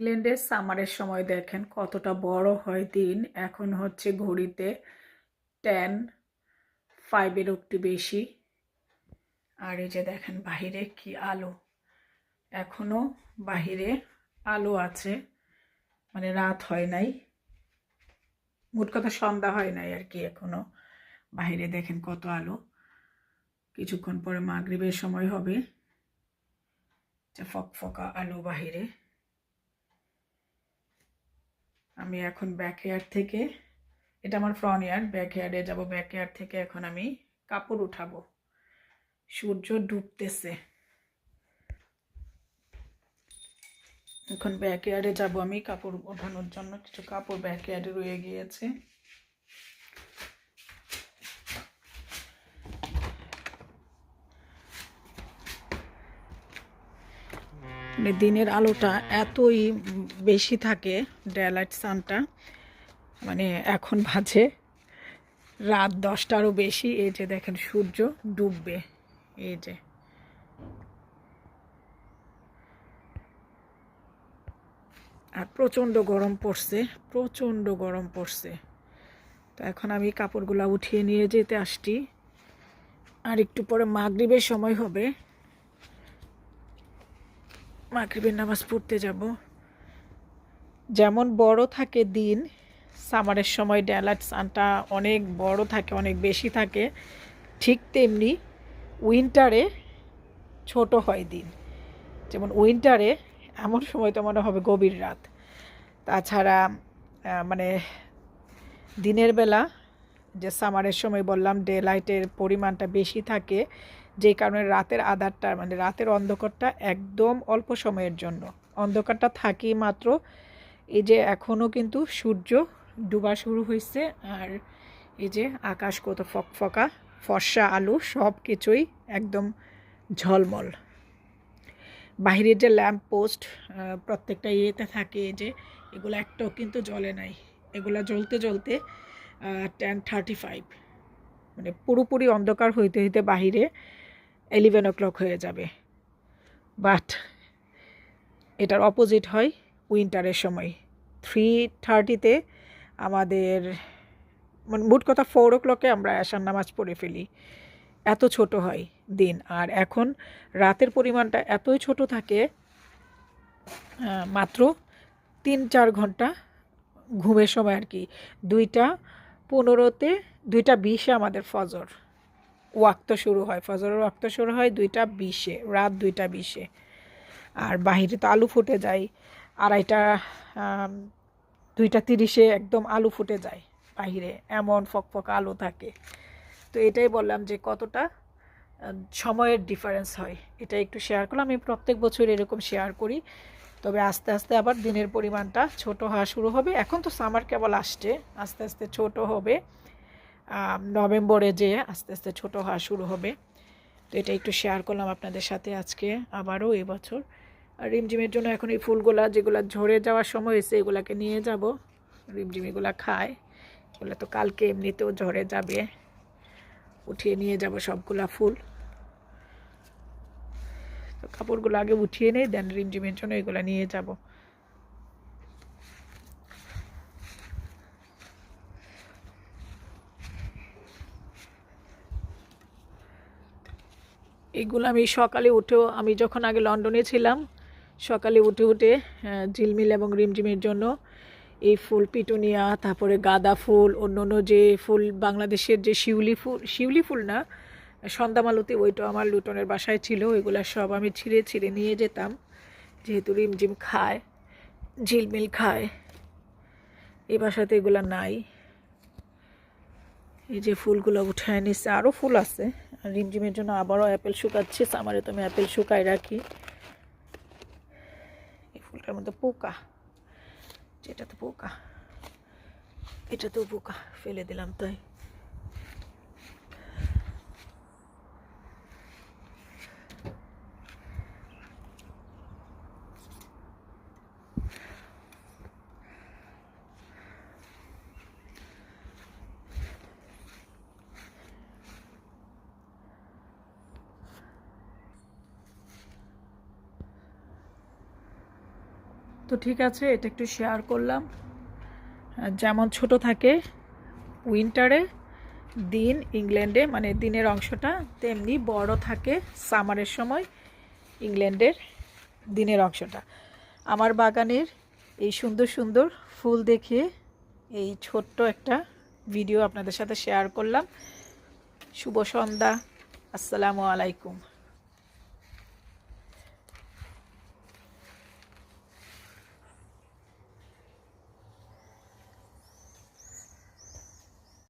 ইংল্যান্ডের সামারের সময় দেখেন কতটা বড় হয় দিন। এখন হচ্ছে ঘড়িতে 10:05 একটু বেশি। আর এই যে দেখেন বাহিরে কি আলো, এখনো বাহিরে আলো আছে, মানে রাত হয় নাই, মোট কথা সন্ধ্যা হয় নাই আর কি। এখনো বাহিরে দেখেন কত আলো, কিছুক্ষণ পরে মাগরিবের সময় হবে, ফকফকা আলো বাহিরে। আমি এখন ব্যাকয়ার্ড থেকে, এটা আমার ফ্রন্ট ইয়ার্ড, ব্যাকয়ার্ডে যাব। ব্যাকয়ার্ড থেকে এখন আমি কাপড় উঠাবো। সূর্য ডুবতেছে, এখন ব্যাকয়ার্ডে যাব আমি কাপড় ওঠানোর জন্য। কিছু কাপড় ব্যাকয়ার্ডে রয়ে গিয়েছে। মানে দিনের আলোটা এতই বেশি থাকে, ডেলাইট সানটা, মানে এখন বাজে রাত 10টারও বেশি। এই যে দেখেন সূর্য ডুববে, এই যে আর প্রচণ্ড গরম পড়ছে, প্রচণ্ড গরম পড়ছে। তো এখন আমি কাপড়গুলো উঠিয়ে নিয়ে যেতে আসছি। আর একটু পরে মাগরিবের সময় হবে, মাগরিবের নামাজ পড়তে যাব। যেমন বড় থাকে দিন সামারের সময়, ডেলাইট সানটা অনেক বড় থাকে, অনেক বেশি থাকে, ঠিক তেমনি উইন্টারে ছোট হয় দিন। যেমন উইন্টারে এমন সময় তো মনে হবে গভীর রাত। তাছাড়া মানে দিনের বেলা, যে সামারের সময় বললাম ডে লাইটের পরিমাণটা বেশি থাকে, যে কারণে রাতের আধারটা, মানে রাতের অন্ধকারটা একদম অল্প সময়ের জন্য। অন্ধকারটা থাকি মাত্র, এই যে এখনও কিন্তু সূর্য ডুবা শুরু হয়েছে। আর এই যে আকাশ কত ফকফকা, ফর্সা আলো, সব কিছুই একদম ঝলমল। বাহিরের যে ল্যাম্প পোস্ট প্রত্যেকটা ইয়েতে থাকে, এই যে এগুলো একটাও কিন্তু জ্বলে নাই। এগুলা জ্বলতে জ্বলতে 10:35, মানে পুরোপুরি অন্ধকার হইতে হইতে বাহিরে 11 o'clock হয়ে যাবে। বাট এটার অপোজিট হয় উইন্টারের সময়। 3:30-তে আমাদের, মানে মোট কথা 4 o'clock আমরা এশার নামাজ পড়ে ফেলি, এত ছোট হয় দিন। আর এখন রাতের পরিমাণটা এতই ছোট থাকে, মাত্র 3-4 ঘন্টা ঘুমের সময় আর কি। 2:15-তে, 2:20-এ আমাদের ফজর ওয়াক্ত শুরু হয়, ফজরের ওয়াক্ত শুরু হয় 2:20-এ, রাত 2:20-এ। আর বাহিরে তো আলু ফুটে যায় 2:30, 2:30-এ একদম আলু ফুটে যায় বাহিরে, এমন ফকফকা আলো থাকে। তো এটাই বললাম যে কতটা সময়ের ডিফারেন্স হয়, এটা একটু শেয়ার করলাম। আমি প্রত্যেক বছর এরকম শেয়ার করি, তবে আস্তে আস্তে আবার দিনের পরিমাণটা ছোট হওয়া শুরু হবে। এখন তো সামার কেবল আসছে, আস্তে আস্তে ছোট হবে, নভেম্বরে যেয়ে আস্তে আস্তে ছোট হওয়া শুরু হবে। তো এটা একটু শেয়ার করলাম আপনাদের সাথে আজকে আবারও এবছর। আর রিমঝিমের জন্য এখন এই ফুলগুলা যেগুলো ঝরে যাওয়ার সময় হয়েছে, এগুলাকে নিয়ে যাব। রিমঝিম এগুলা খায়, এগুলো তো কালকে এমনিতেও ঝরে যাবে, উঠিয়ে নিয়ে যাব সবগুলা ফুল। তো কাপড়গুলো আগে উঠিয়ে নেই, দেন রিমঝিমের জন্য এগুলো নিয়ে যাব। এগুলো আমি সকালে উঠেও, আমি যখন আগে লন্ডনে ছিলাম, সকালে উঠে উঠে ঝিলমিল এবং রিমঝিমের জন্য এই ফুল, পিটুনিয়া, তারপরে গাঁদা ফুল, অন্য অন্য যে ফুল, বাংলাদেশের যে শিউলি ফুল না, সন্ধ্যামালতি, ওইটা আমার লুটনের বাসায় ছিল। ওইগুলো সব আমি ছিঁড়ে ছিঁড়ে নিয়ে যেতাম, যেহেতু রিমঝিম খায়, ঝিলমিল খায়। এই বাসাতে এগুলো নাই। এই যে ফুলগুলো উঠায় নিচ্ছে, আরও ফুল আছে। আর রিমঝিমের জন্য আবারও অ্যাপেল শুকাচ্ছি। সামারে তো আমি অ্যাপেল শুকাই রাখি। এই ফুলটার মধ্যে পোকা, যেটাতে পোকা, এটাতেও পোকা, ফেলে দিলাম তাই। তো ঠিক আছে, এটা একটু শেয়ার করলাম। যেমন ছোট থাকে উইন্টারে দিন ইংল্যান্ডে, মানে দিনের অংশটা, তেমনি বড় থাকে সামারের সময় ইংল্যান্ডের দিনের অংশটা। আমার বাগানের এই সুন্দর সুন্দর ফুল দেখে এই ছোট্ট একটা ভিডিও আপনাদের সাথে শেয়ার করলাম। শুভ সন্ধ্যা, আসসালামু আলাইকুম।